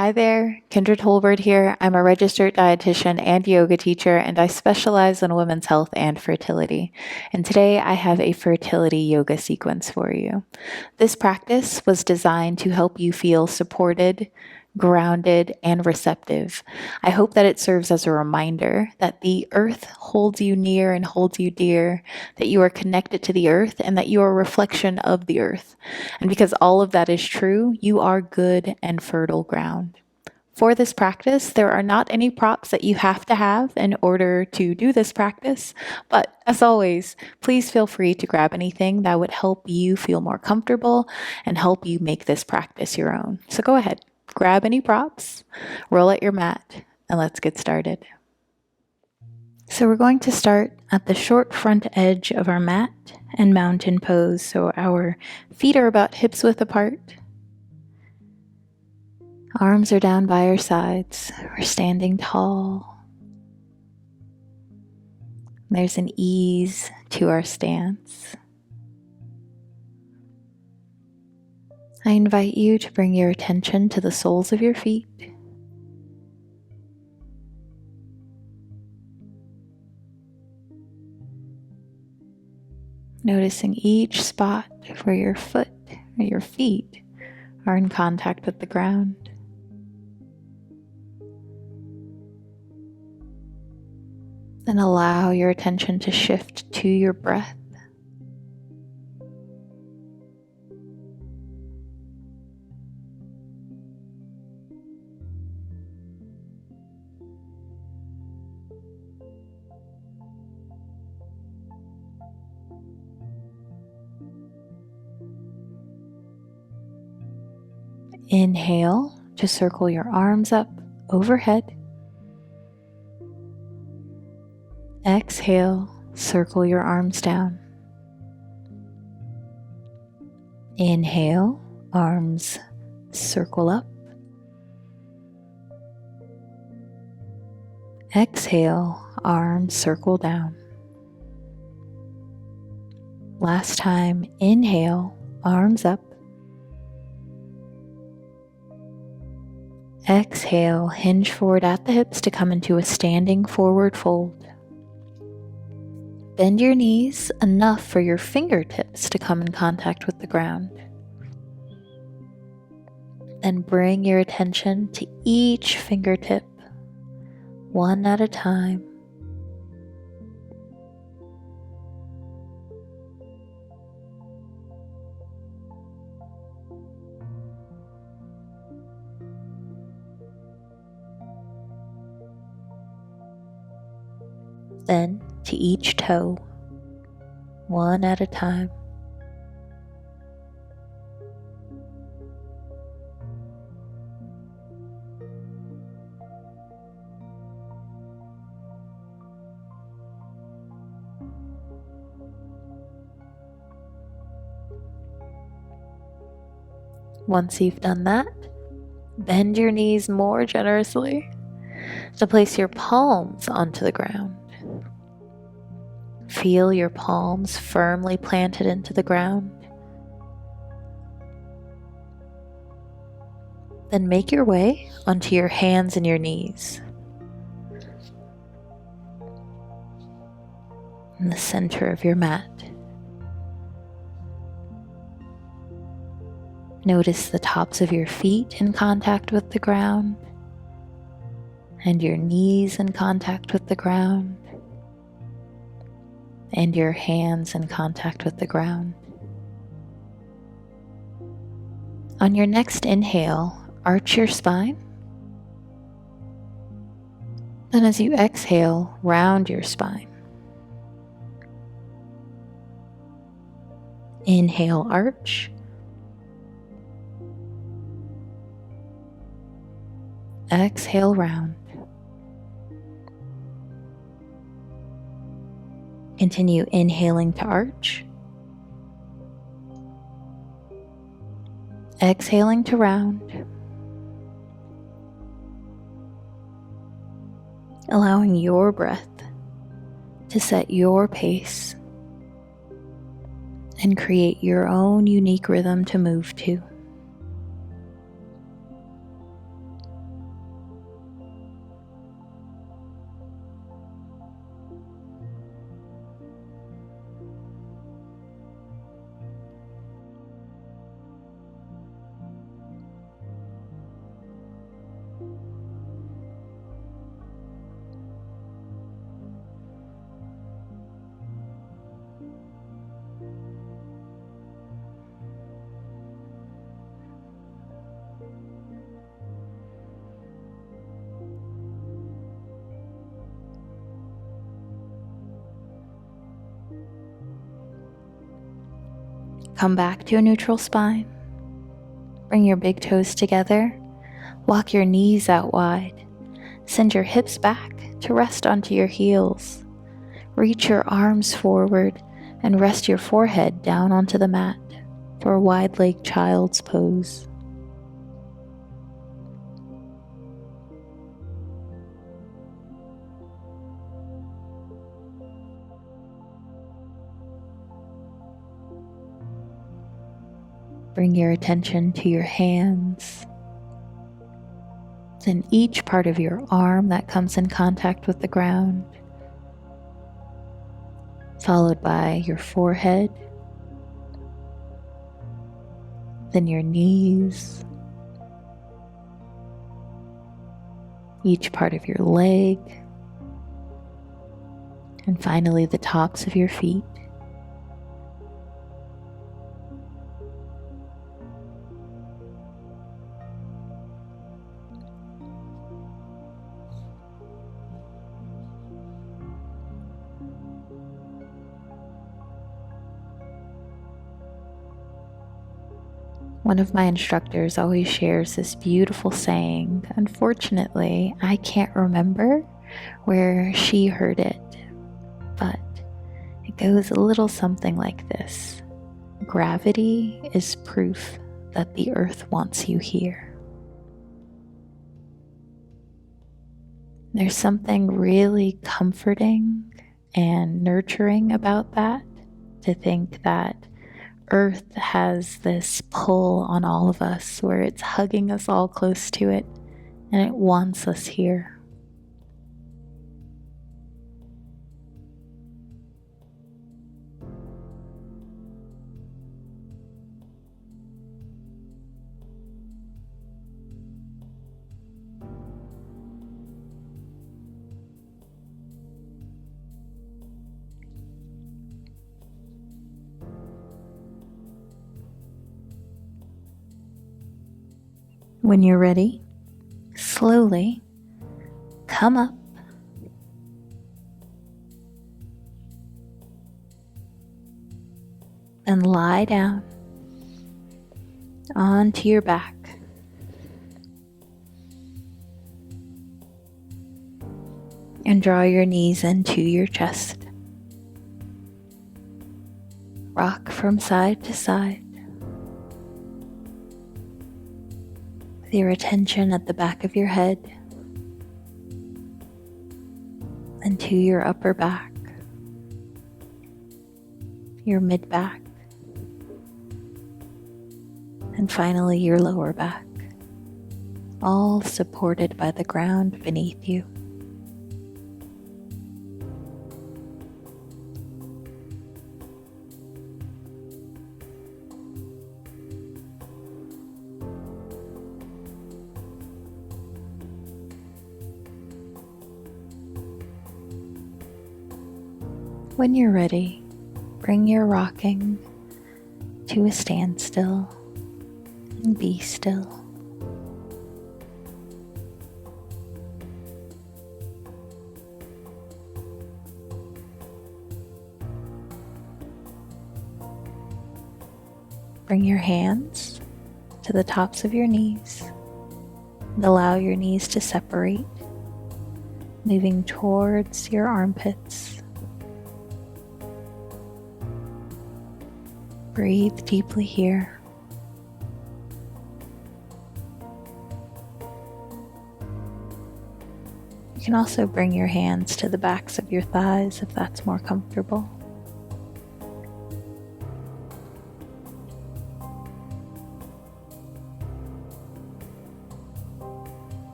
Hi there, Kindred Holbert here. I'm a registered dietitian and yoga teacher, and I specialize in women's health and fertility. And today I have a fertility yoga sequence for you. This practice was designed to help you feel supported, grounded, and receptive. I hope that it serves as a reminder that the earth holds you near and holds you dear, that you are connected to the earth, and that you are a reflection of the earth. And because all of that is true, you are good and fertile ground. For this practice, there are not any props that you have to have in order to do this practice, but as always, please feel free to grab anything that would help you feel more comfortable and help you make this practice your own. So go ahead, grab any props, roll out your mat, and let's get started. So we're going to start at the short front edge of our mat and mountain pose, so our feet are about hips width apart. Arms are down by our sides. We're standing tall. There's an ease to our stance. I invite you to bring your attention to the soles of your feet. Noticing each spot where your foot or your feet are in contact with the ground. Then allow your attention to shift to your breath. Inhale to circle your arms up overhead. Exhale, circle your arms down. Inhale, arms circle up. Exhale, arms circle down. Last time, inhale, arms up. Exhale, hinge forward at the hips to come into a standing forward fold. Bend your knees enough for your fingertips to come in contact with the ground. Then bring your attention to each fingertip, one at a time. Then to each toe, one at a time. Once you've done that, bend your knees more generously to place your palms onto the ground. Feel your palms firmly planted into the ground. Then make your way onto your hands and your knees. In the center of your mat. Notice the tops of your feet in contact with the ground and your knees in contact with the ground and your hands in contact with the ground. On your next inhale, arch your spine. Then as you exhale, round your spine. Inhale, arch. Exhale, round. Continue inhaling to arch. Exhaling to round. Allowing your breath to set your pace and create your own unique rhythm to move to. Come back to a neutral spine. Bring your big toes together. Walk your knees out wide. Send your hips back to rest onto your heels. Reach your arms forward and rest your forehead down onto the mat for a wide-legged child's pose. Bring your attention to your hands. Then each part of your arm that comes in contact with the ground, followed by your forehead, then your knees, each part of your leg, and finally the tops of your feet. One of my instructors always shares this beautiful saying. Unfortunately, I can't remember where she heard it, but it goes a little something like this. Gravity is proof that the earth wants you here. There's something really comforting and nurturing about that, to think that Earth has this pull on all of us where it's hugging us all close to it and it wants us here. When you're ready, slowly come up and lie down onto your back. And draw your knees into your chest. Rock from side to side, with your attention at the back of your head and to your upper back, your mid-back, and finally your lower back, all supported by the ground beneath you. When you're ready, bring your rocking to a standstill and be still. Bring your hands to the tops of your knees and allow your knees to separate, moving towards your armpits. Breathe deeply here. You can also bring your hands to the backs of your thighs if that's more comfortable.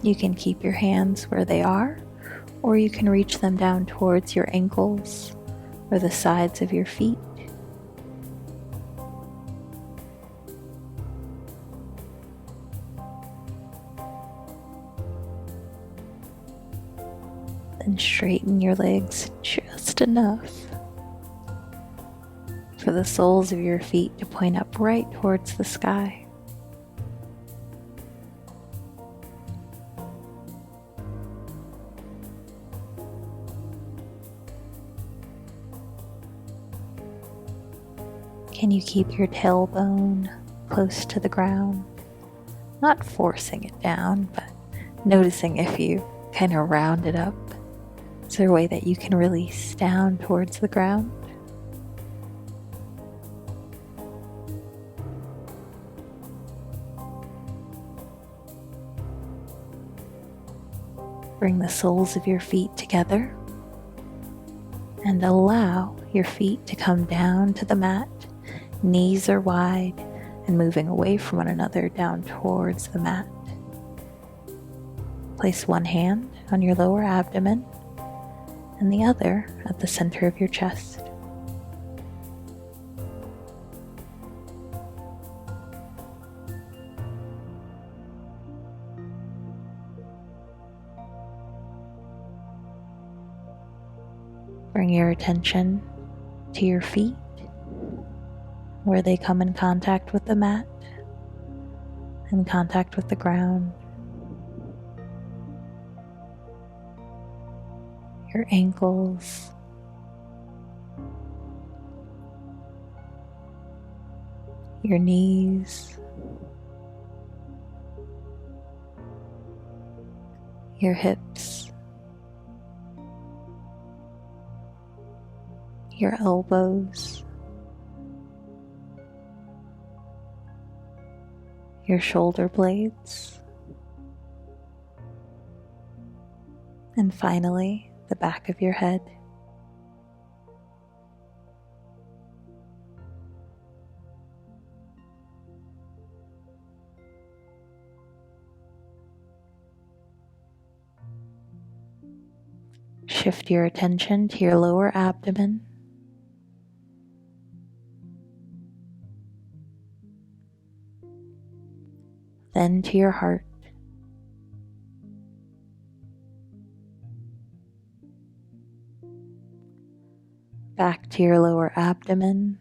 You can keep your hands where they are, or you can reach them down towards your ankles or the sides of your feet. Then straighten your legs just enough for the soles of your feet to point up right towards the sky. Can you keep your tailbone close to the ground? Not forcing it down, but noticing if you kind of round it up. Is there a way that you can release down towards the ground? Bring the soles of your feet together and allow your feet to come down to the mat. Knees are wide and moving away from one another down towards the mat. Place one hand on your lower abdomen and the other at the center of your chest. Bring your attention to your feet, where they come in contact with the mat, in contact with the ground. Your ankles, your knees, your hips, your elbows, your shoulder blades, and finally, the back of your head. Shift your attention to your lower abdomen, then to your heart. Back to your lower abdomen,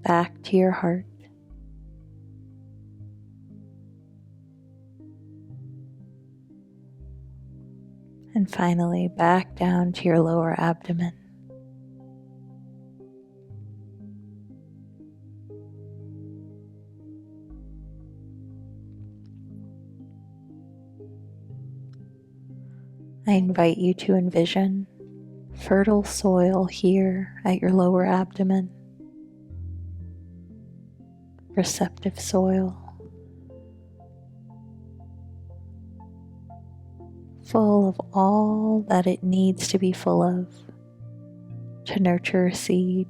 back to your heart. And finally, back down to your lower abdomen. I invite you to envision fertile soil here at your lower abdomen, receptive soil, full of all that it needs to be full of to nurture a seed,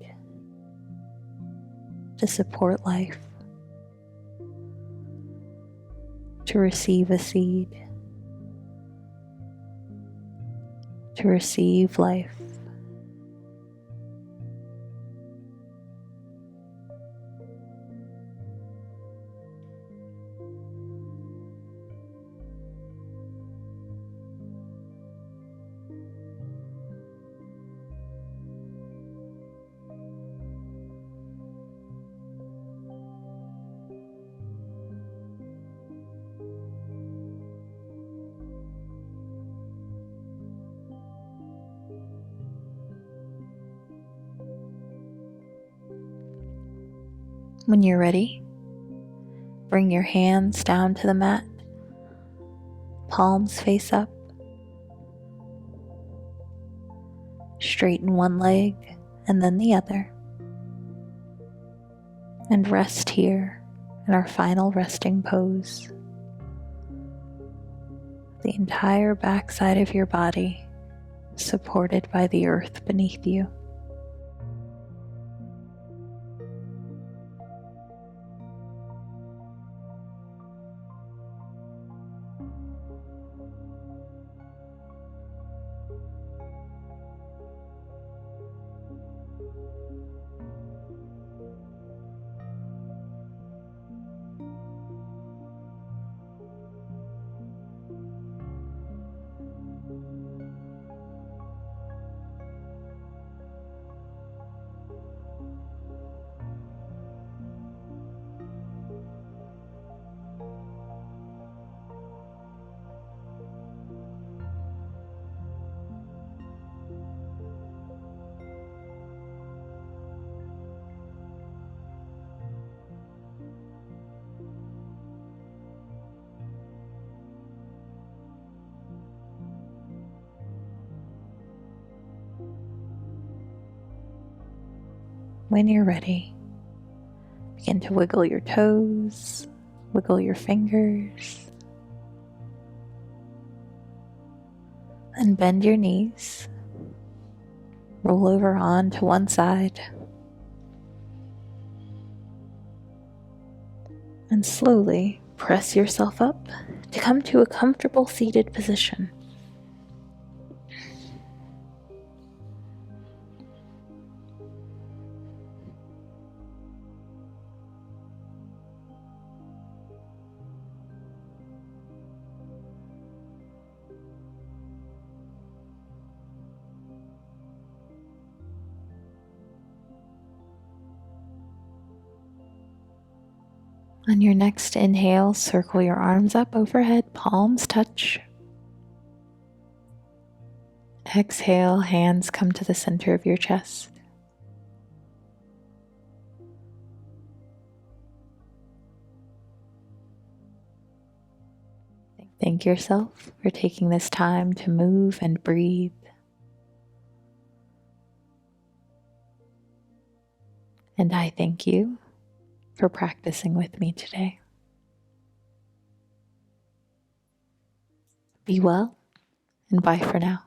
to support life, to receive a seed, to receive life. When you're ready, bring your hands down to the mat, palms face up. Straighten one leg and then the other. And rest here in our final resting pose. The entire backside of your body supported by the earth beneath you. When you're ready, begin to wiggle your toes, wiggle your fingers, and bend your knees. Roll over onto one side and slowly press yourself up to come to a comfortable seated position. On your next inhale, circle your arms up overhead, palms touch. Exhale, hands come to the center of your chest. Thank yourself for taking this time to move and breathe. And I thank you for practicing with me today. Be well, and bye for now.